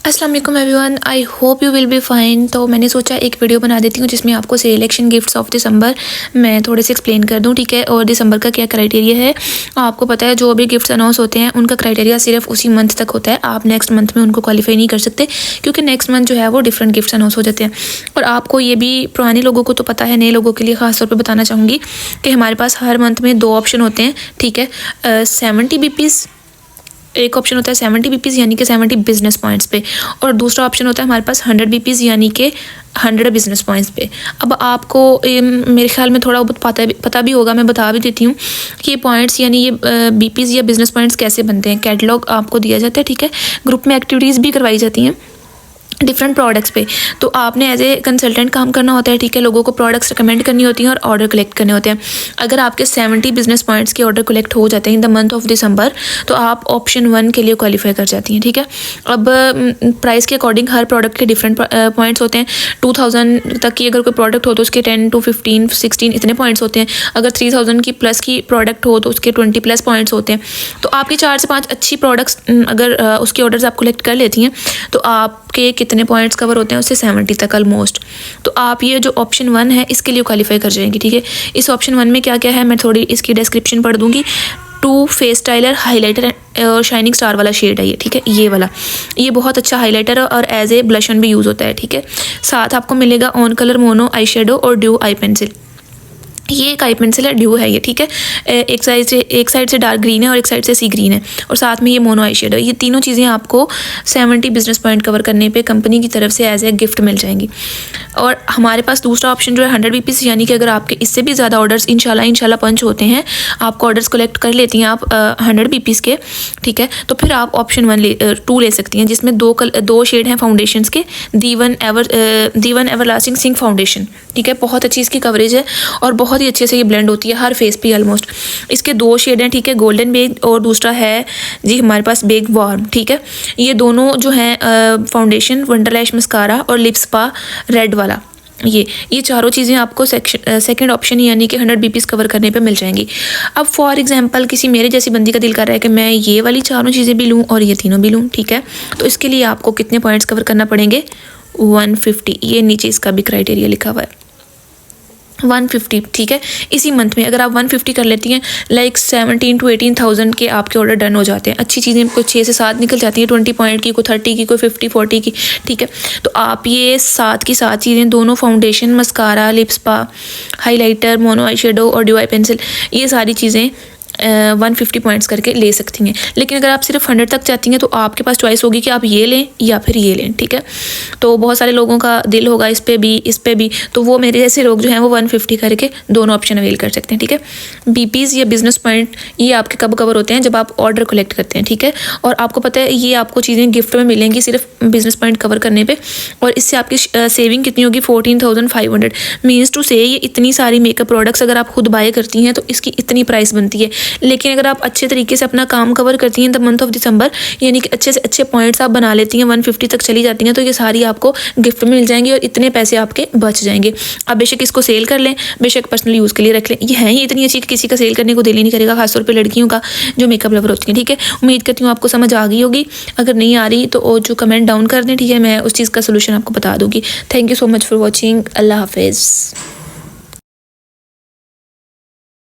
अस्सलाम वालेकुम everyone, I hope you will be fine. तो मैंने सोचा एक वीडियो बना देती हूँ जिसमें आपको सिलेक्शन गिफ्ट्स ऑफ दिसंबर मैं थोड़े से एक्सप्लेन कर दूँ, ठीक है। और दिसंबर का क्या क्राइटेरिया है आपको पता है। जो भी गिफ्ट्स अनाउंस होते हैं उनका क्राइटेरिया सिर्फ उसी मंथ तक होता है। आप नेक्स्ट मंथ में उनको क्वालिफाई नहीं कर सकते क्योंकि नेक्स्ट मंथ जो है वो डिफरेंट गिफ्ट्स अनाउंस हो जाते हैं। और आपको ये भी पुराने लोगों को तो पता है, नए लोगों के लिए ख़ास तौर पर बताना चाहूँगी कि हमारे पास हर मंथ में 2 ऑप्शन होते हैं, ठीक है। 70 बीपीज़ एक ऑप्शन होता है 70 बीपीज़ यानी कि 70 बिजनेस पॉइंट्स पे, और दूसरा ऑप्शन होता है हमारे पास 100 बीपीज़ यानी कि 100 बिजनेस पॉइंट्स पे। अब आपको मेरे ख्याल में थोड़ा बहुत पता भी होगा, मैं बता भी देती हूँ कि ये पॉइंट्स यानी ये बीपीज़ या बिजनेस पॉइंट्स कैसे बनते हैं। कैटलॉग आपको दिया जाता है, ठीक है। ग्रुप में एक्टिविटीज़ भी करवाई जाती हैं डिफरेंट प्रोडक्ट्स पे। तो आपने एज ए कंसल्टेंट काम करना होता है, ठीक है। लोगों को प्रोडक्ट्स रिकमेंड करनी होती हैं और ऑर्डर कलेक्ट करने होते हैं। अगर आपके 70 बिजनेस पॉइंट्स के ऑर्डर कलेक्ट हो जाते हैं in the month of December तो आप ऑप्शन 1 के लिए क्वालिफाई कर जाती हैं, ठीक है। अब प्राइस के अकॉर्डिंग हर प्रोडक्ट के डिफरेंट पॉइंट्स होते हैं। 2000 तक की अगर कोई प्रोडक्ट हो तो उसके 10 to 15 16 इतने पॉइंट्स होते हैं। अगर 3000 की प्लस की प्रोडक्ट हो तो उसके 20 प्लस पॉइंट्स होते हैं। तो आपकी 4 से 5 अच्छी प्रोडक्ट्स अगर उसके ऑर्डर्स आप कलेक्ट कर लेती हैं तो आपके कितने पॉइंट्स कवर होते हैं उससे 70 तक ऑलमोस्ट। तो आप ये जो ऑप्शन 1 है इसके लिए क्वालिफाई कर जाएंगी, ठीक है। इस ऑप्शन 1 में क्या क्या है मैं थोड़ी इसकी डिस्क्रिप्शन पढ़ दूंगी। 2 फेस स्टाइलर हाइलाइटर और शाइनिंग स्टार वाला शेड है ये, ठीक है। ये वाला ये बहुत अच्छा हाइलाइटर है और एज ए ब्लश ऑन भी यूज़ होता है, ठीक है। साथ आपको मिलेगा on colour mono eye shadow और ड्यू आई पेंसिल। ये एक आई पेंसिल है, ड्यू है ये, ठीक है। एक साइड से डार्क ग्रीन है और एक साइड से सी ग्रीन है, और साथ में ये मोनो आई शेडो। ये तीनों चीज़ें आपको 70 बिजनेस पॉइंट कवर करने पे कंपनी की तरफ से एज ए गिफ्ट मिल जाएंगी। और हमारे पास दूसरा ऑप्शन जो है 100 बीपीज़ यानी कि अगर आपके इससे भी ज़्यादा ऑर्डर्स इंशाल्लाह पंच होते हैं, आपको ऑर्डर्स कलेक्ट कर लेती हैं आप 100 बीपीज़ के, ठीक है। तो फिर आप ऑप्शन 2 ले सकती हैं जिसमें 2 शेड हैं फाउंडेशंस के। The one everlasting sync foundation, ठीक है। बहुत अच्छी इसकी कवरेज है और बहुत ही अच्छे से ये ब्लेंड होती है हर फेस पे ऑलमोस्ट। इसके 2 शेड हैं, ठीक है। गोल्डन बेग और दूसरा है जी हमारे पास बेग वार्म, ठीक है। ये दोनों जो हैं फाउंडेशन वंडरलैश मस्कारा और लिप्स पा रेड वाला, ये चारों चीज़ें आपको सेकंड ऑप्शन यानी कि 100 बीपीज़ कवर करने पे मिल जाएंगी। अब फॉर एग्जांपल किसी मेरे जैसी बंदी का दिल कर रहा है कि मैं ये वाली चारों चीज़ें भी लूँ और ये तीनों भी लूँ, ठीक है। तो इसके लिए आपको कितने पॉइंट्स कवर करना पड़ेंगे? 150। ये नीचे इसका भी क्राइटेरिया लिखा हुआ है 150, ठीक है। इसी मंथ में अगर आप 150 कर लेती हैं, लाइक 17 to 18,000 के आपके ऑर्डर डन हो जाते हैं। अच्छी चीज़ें कोई 6 से 7 निकल जाती हैं, 20 पॉइंट की, कोई 30 की, कोई 50 40 की, ठीक है। तो आप ये 7 की 7 चीज़ें दोनों फाउंडेशन मस्कारा लिप्स पा हाइलाइटर मोनो आई शेडो और ड्यू आई पेंसिल ये सारी चीज़ें 150 पॉइंट्स करके ले सकती हैं। लेकिन अगर आप सिर्फ 100 तक चाहती हैं तो आपके पास चॉइस होगी कि आप ये लें या फिर ये लें, ठीक है। तो बहुत सारे लोगों का दिल होगा इस पे भी, तो वो मेरे जैसे लोग जो हैं वो 150 करके दोनों ऑप्शन अवेल कर सकते हैं, ठीक है। बीपीज़ या बिजनेस पॉइंट ये आपके कब कवर होते हैं? जब आप ऑर्डर कलेक्ट करते हैं, ठीक है। और आपको पता है ये आपको चीज़ें गिफ्ट में मिलेंगी सिर्फ बिजनेस पॉइंट कवर करने पर, और इससे आपकी सेविंग कितनी होगी? 14,500। मीन्स टू से ये इतनी सारी मेकअप प्रोडक्ट्स अगर आप खुद बाय करती हैं तो इसकी इतनी प्राइस बनती है। लेकिन अगर आप अच्छे तरीके से अपना काम कवर करती हैं द मंथ ऑफ दिसंबर यानी कि अच्छे से अच्छे पॉइंट्स आप बना लेती हैं, 150 तक चली जाती हैं, तो ये सारी आपको गिफ्ट में मिल जाएंगी और इतने पैसे आपके बच जाएंगे। आप बेशक इसको सेल कर लें, बेशक पर्सनल यूज़ के लिए रख लें। ये है ही इतनी अच्छी कि किसी का सेल करने को दिल ही नहीं करेगा, खासतौर पर लड़कियों का जो मेकअप लवर होती हैं, ठीक है। उम्मीद करती हूँ आपको समझ आ गई होगी। अगर नहीं आ रही तो जो कमेंट डाउन कर दें, ठीक है। मैं उस चीज़ का सोल्यूशन आपको बता दूँगी। Thank you so much for watching. अल्लाह हाफिज़।